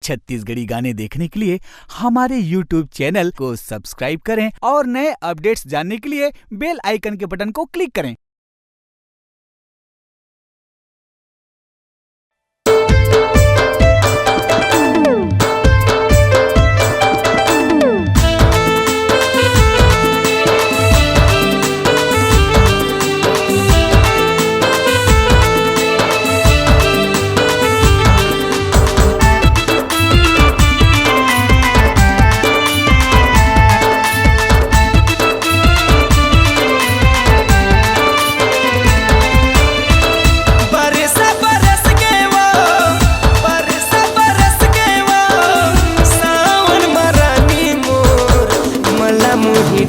छत्तीसगढ़ी गाने देखने के लिए हमारे YouTube चैनल को सब्सक्राइब करें और नए अपडेट्स जानने के लिए बेल आइकन के बटन को क्लिक करें।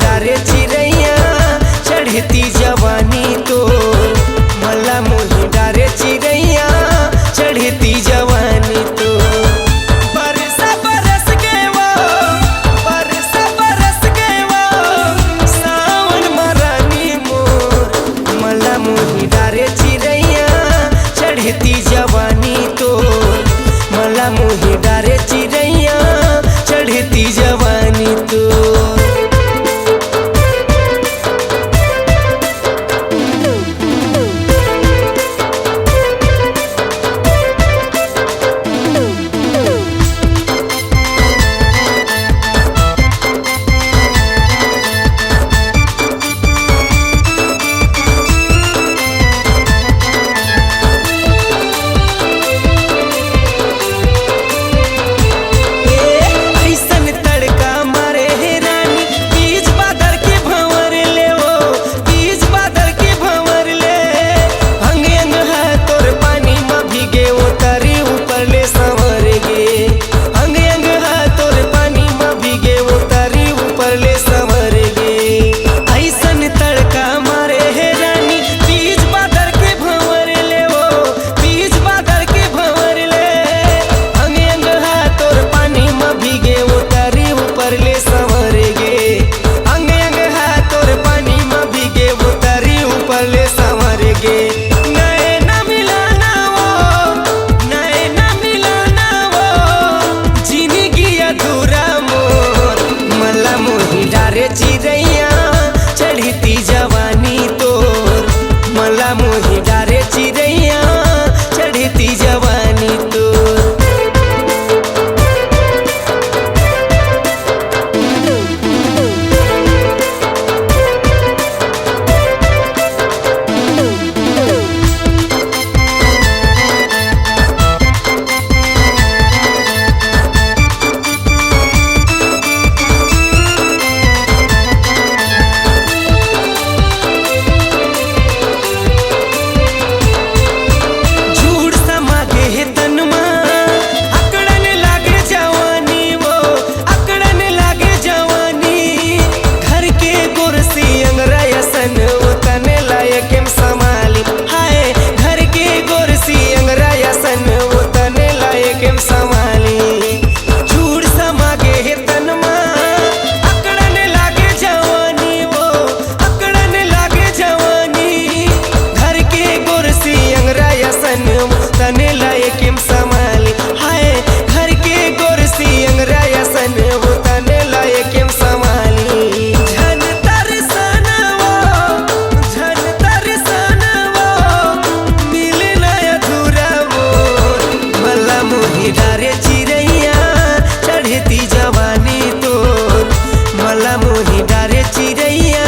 डारे चिरैया चढ़ती जवानी तो मला मोही डारे चिरैया चढ़ती जवानी तो बरसा बरस के वो सावन मरानी मोर मला मोही डारे चिरैया चढ़ती जवानी तो मला मोही डारे चिरैया चढ़ती जवानी तो चिरैया चढ़ती जवानी तोर मला मोही डारे चिरैया चढ़ती जवानी तोर तने लायक संभाली हाय घर के गोरसी अंगराया सन वो तने लायक संभाली झन तरसन वो मिले ना अधूरा मोर मला मोही डारे चिरैया चढ़ती जवानी तोर मला मोही डारे चिरैया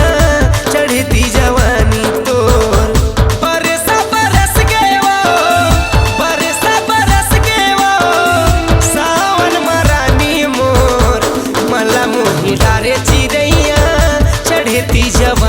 चढ़ती जवानी तोर डारे चिरैया चढ़ती जवानी।